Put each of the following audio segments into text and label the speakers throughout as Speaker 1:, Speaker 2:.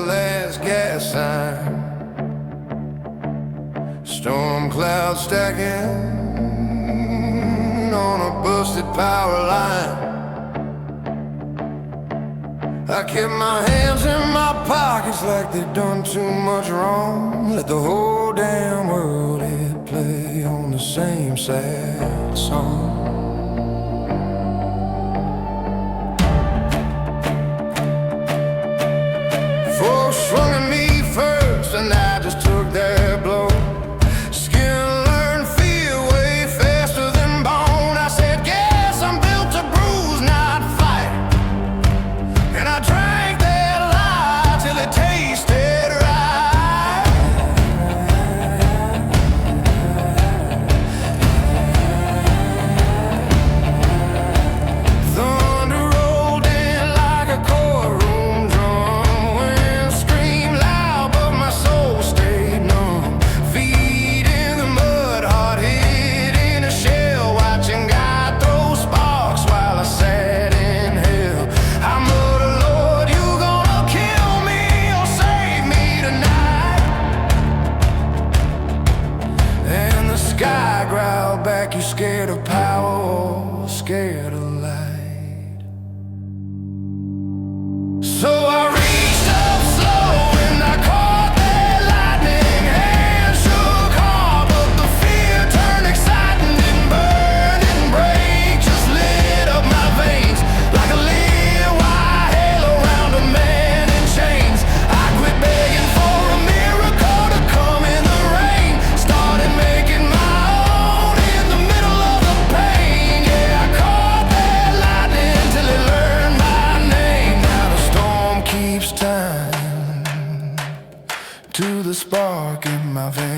Speaker 1: last gas sign. Storm clouds stacking on a busted power line. I kept my hands in my pockets like they'd done too much wrong. Let the whole damn world hit play on the same sad song. Folks swung at me first and I just took their blow. Skin learned fear way faster than bone. I said, guess I'm built to bruise, not fight. And I drank that lie till it tasted right. Thunder rolled in like a courtroom drum. Wind screamed loud but my soul stayed numb. Feet in the mud, heart hid in a shell. Watching God throw sparks while I sat in hell. I muttered, Lord, you gonna kill me or save me tonight? And the sky growled back, you scared of power or scared of light? So I reached up slow and I caught that lightning. Hands shook hard, but the fear turned exciting. Didn't burn, didn't break, just lit up my veins like a lit white halo around a man in chains. I quit begging for a miracle to come in the rain. Started making my own in the middle of the pain. Yeah, I caught that lightning till it learned my name. Now the storm keeps time to the spark in my veins.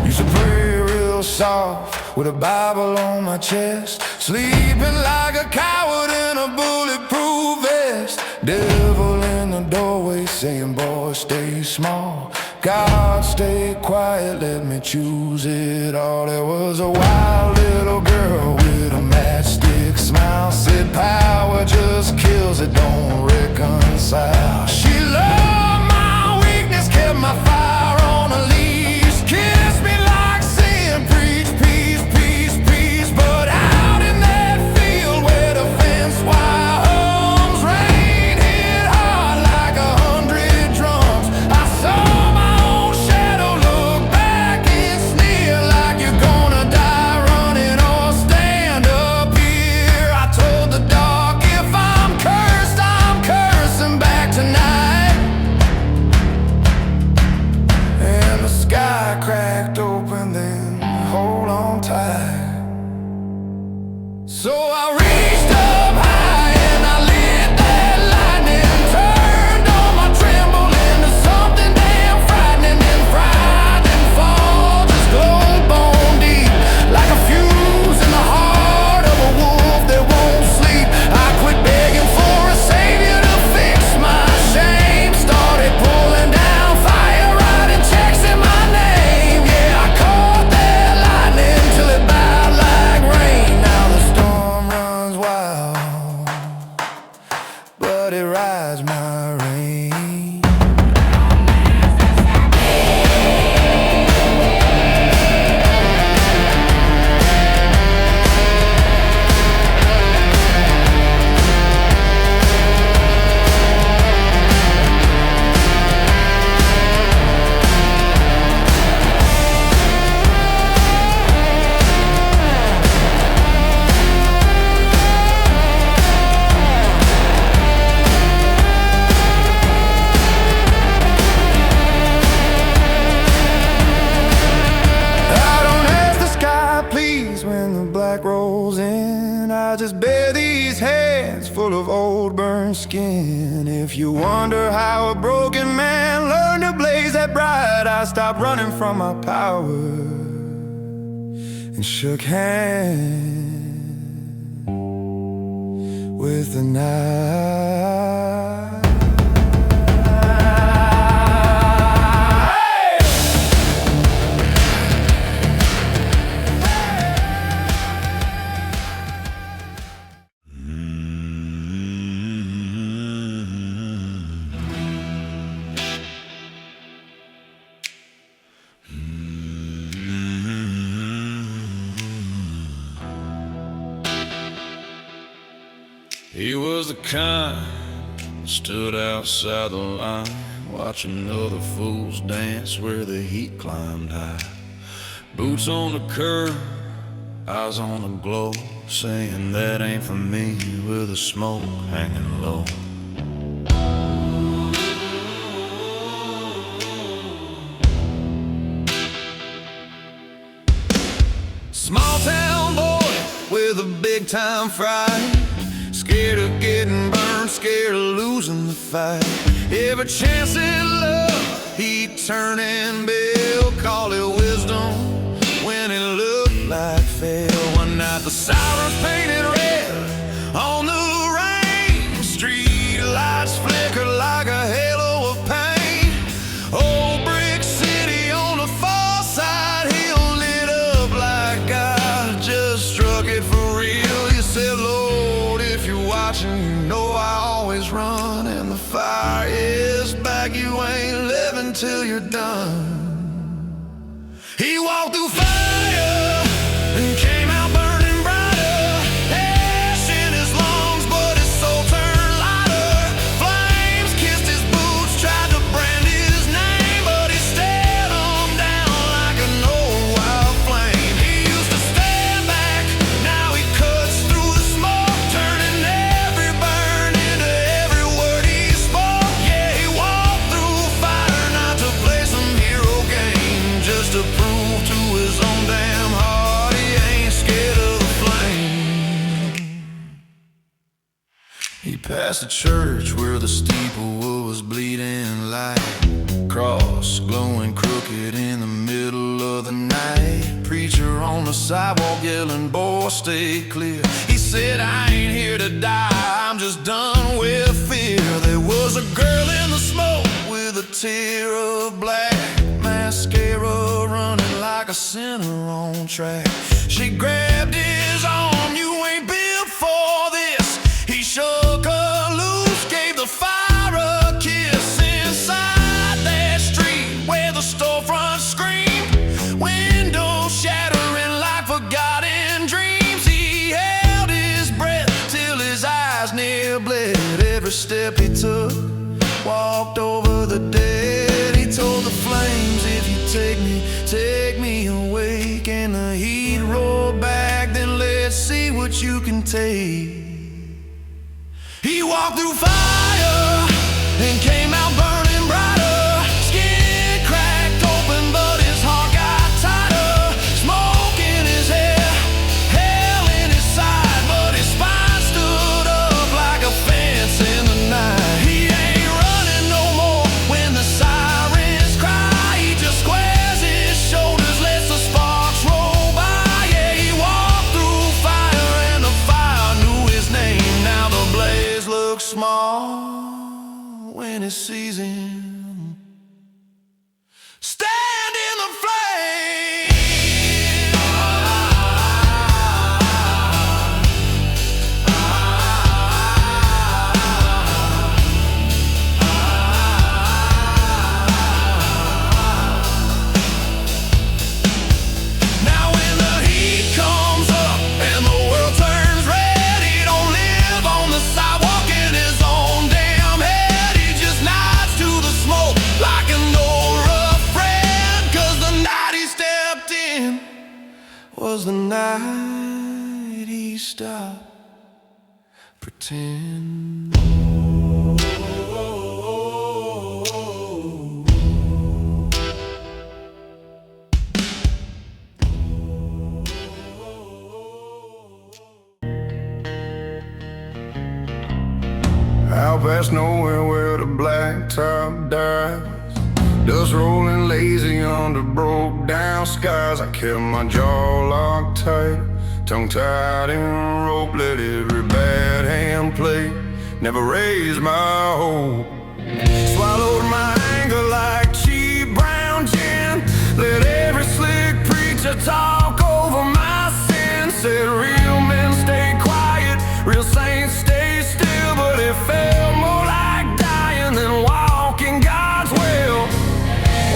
Speaker 1: Used to pray real soft with a Bible on my chest, sleeping like a coward in a bulletproof vest. Devil in the doorway saying, boy, stay small. God, stay quiet, let me choose it all. There was a wild little girl with a matchstick smile. Said power just kills, it don't reconcile. She loved my weakness, kept my fire on a leash. Kissed me like sin, preach peace, peace, peace. But out in that field where the fence wire hums, rain hit hard like 100 drums. I saw my own shadow look back and sneer like you're gonna die running or stand up here. I told the dark, if I'm cursed, I'm cursing back tonight. And the sky cracked open, then hold on tight. So I reached up high and I lit that lightning. Turned all my tremble into something damn frightening. And fried and fall, just glowed bone deep, like a fuse in the heart of a wolf that won't sleep. I quit begging for a savior to fix my shame. Started pulling down fire, writing checks in my name. Yeah, I caught that lightning till it bowed like rain. Now the storm runs wild, but it rides my rain. I don't ask the sky please when the black rolls in. I just bear these hands full of old burned skin. If you wonder how a broken man learned to blaze that bright, I stopped running from my power and shook hands with the night. He was the kind that stood outside the line, watching other fools dance where the heat climbed high. Boots on the curb, eyes on the glow, saying that ain't for me, with the smoke hanging low. Small town boy with a big time fright, scared of getting burned, scared of losing the fight. Every chance at love he'd turn and build, call it wisdom when it looked like fail. One night the sirens painted red on the rain, street lights flickered like a halo of pain. Old brick city on the far side hill lit up like God just struck it for real. He said, Lord, if you're watching, you know I always run, and the fire is back, you ain't living till you're done. He walked through fire and came out burning brighter, ash in his lungs, but his soul turned lighter. Flames kissed his boots, tried to brand his name, but he stared them down like an old wild flame. He used to stand back, now he cuts through the smoke, turning every burn into every word he spoke. Yeah, he walked through fire not to play some hero game, just to prove to his own damn heart he ain't scared of the flame. He passed a church where the steeple was bleeding light, cross glowing crooked in the middle of the night. Preacher on the sidewalk yelling, boy, stay clear. He said, I ain't here to die, I'm just done with fear. There was a girl in the smoke with a tear of black mascara running like a sinner on track. She grabbed his arm, you ain't built for this. He shook her loose, gave the fire a kiss. Inside that street where the storefront screamed, windows shattering like forgotten dreams. He held his breath till his eyes near bled. Every step he took walked over the dead. He told the flames, if you take me away. Can the heat roll back? Then let's see what you can take. He walked through fire and came out burning brighter. Skin cracked open, but his heart got tighter. Smoke in his hair, hell in his side, but his spine stood up like a fence in the night. He ain't running no more when the sirens cry. He just squares his shoulders, lets the sparks roll by. Yeah, he walked through fire and the fire knew his name. Now the blaze looks small when it sees him stand in the flame. Now when the heat comes up and the world turns red, he don't live on the sidewalk in his own damn head. He just nods to the smoke like an old rough friend, 'cause the night he stepped in was the night he stopped pretend. Out past nowhere where the blacktop dies, dust rolling lazy under broke down skies. I kept my jaw locked tight, tongue tied in rope, let every bad hand play, never raised my hope. Swallowed my anger like cheap brown gin, let every slick preacher talk over my sins. Said real men stay quiet, real saints stay still, but it felt more like dying than walking God's will.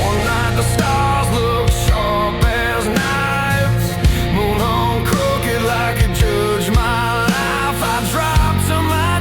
Speaker 1: One night the stars looked sharp as knives, moon hung crooked like it judged my life. I dropped to my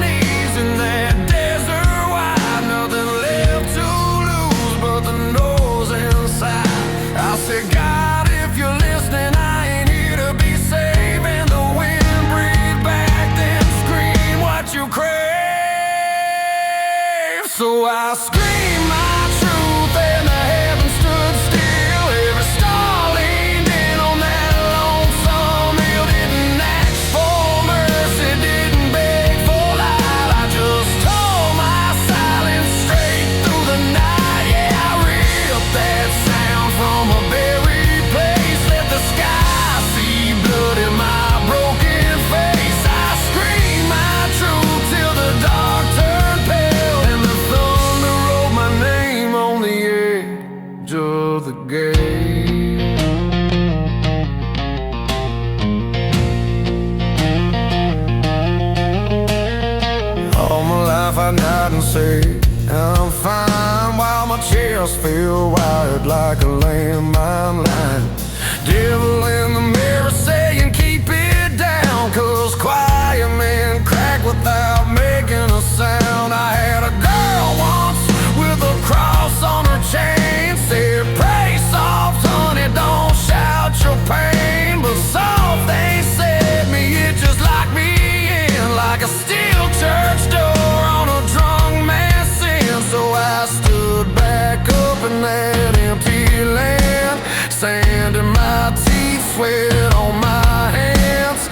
Speaker 1: say I'm fine, while my chest feel wired like a landmine line. Devil in the mirror saying keep it down, 'cause quiet men crack without making a sound. I had a girl once with a cross on her chain, said pray soft honey, don't shout your pain. But soft they set me, it just locked me in like a steel church door on a drunk man's sin. So I stood back up in that empty land, sand in my teeth, sweat on my hands.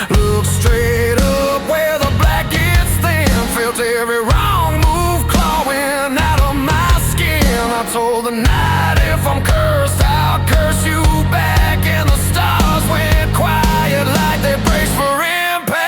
Speaker 1: Looked straight up where the black gets thin, felt every wrong move clawing out of my skin. I told the night if I'm cursed, I'll curse you back. And the stars went quiet like they braced for impact.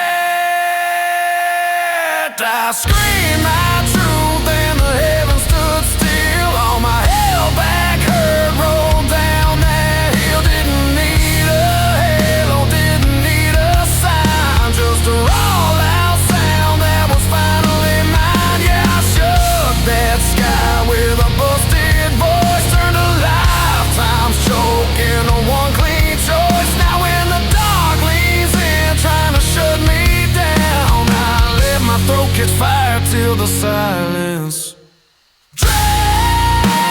Speaker 1: I screamed my truth and the heavens stood still. All my hell back hurt rolled down that hill. Didn't need a halo, didn't need a sign, just a raw loud sound that was finally mine. Yeah, I shook that sky with a busted voice, turned a lifetime's choke into one clean choice. Now when the dark leans in trying to shut me down, I let my throat catch fire till the silence drowns.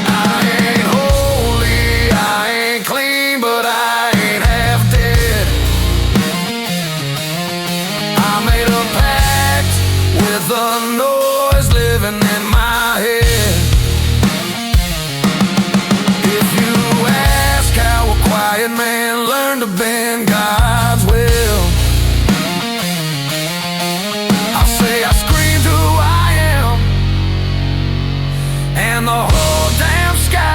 Speaker 1: I ain't holy, I ain't clean, but I ain't half dead. I made a pact with the noise living in my head. If you ask how a quiet man learned to bend God's will, I'll say I screamed who I am, and the whole damn sky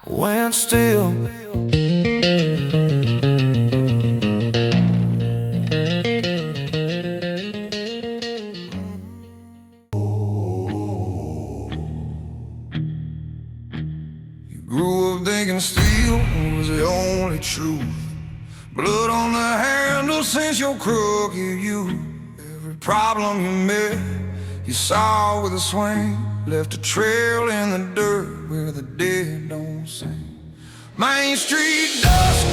Speaker 1: went still. Grew up thinking steel was the only truth. Blood on the handle since your crooked youth. Every problem you met, you saw with a swing. Left a trail in the dirt where the dead don't sing. Main Street dust,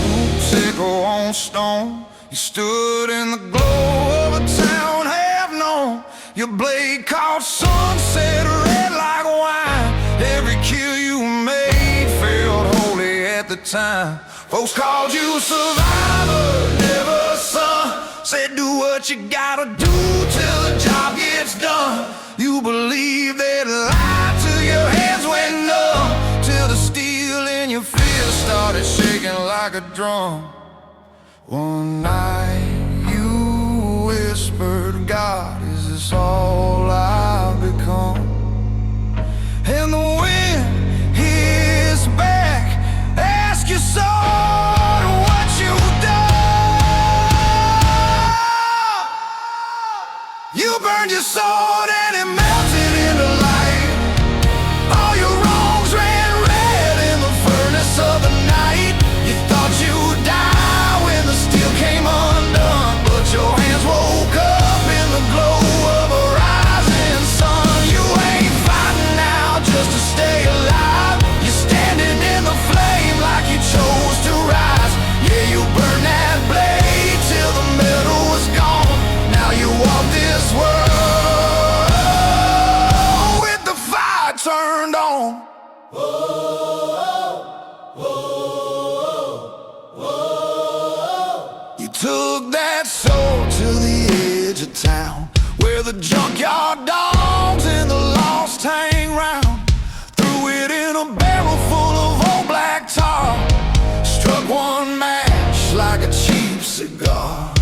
Speaker 1: sickle on stone. You stood in the glow of a town half known. Your blade caught sunset red like wine. Every kill you made felt holy at the time. Folks called you a survivor, never a son. Said do what you gotta do till the job gets done. You believed they'd lie till your hands went numb, till the steel in your fist started shaking like a drum. One night you whispered, God, is this all I've become? And the wind hits back, ask your soul what you've done. You burned your sword and it melted into light. All your wrongs ran red in the furnace of the night. You thought you'd die when the steel came undone, but your hands woke up in the glow of a rising sun. You ain't fighting now just to stay alive. You're standing in the flame like you chose to rise. Yeah, you burned that blade till the metal was gone. Now you walk this world with the fire turned on. You took that soul to the edge of town, where the junkyard dogs and the lost hang round. Threw it in a barrel full of old black tar. Struck one match like a cheap cigar.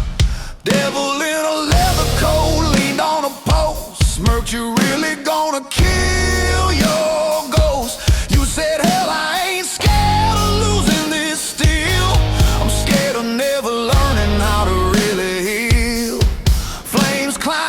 Speaker 1: Devil in a leather coat leaned on a post, smirked, you really gonna kill your ghost. You said, hell, I ain't scared of losing this steel. I'm scared of never learning how to really heal. Flames climb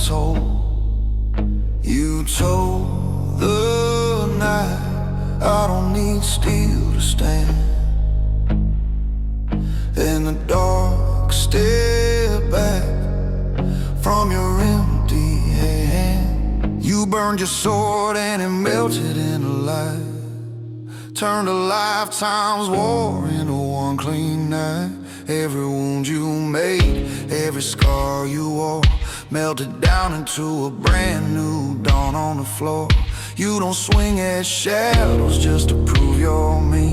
Speaker 1: soul. You told the night I don't need steel to stand. In the dark, step back from your empty hand. You burned your sword and it melted into light. Turned a lifetime's war into one clean night. Every wound you made, every scar you wore, melted down into a brand new dawn on the floor. You don't swing at shadows just to prove you're me.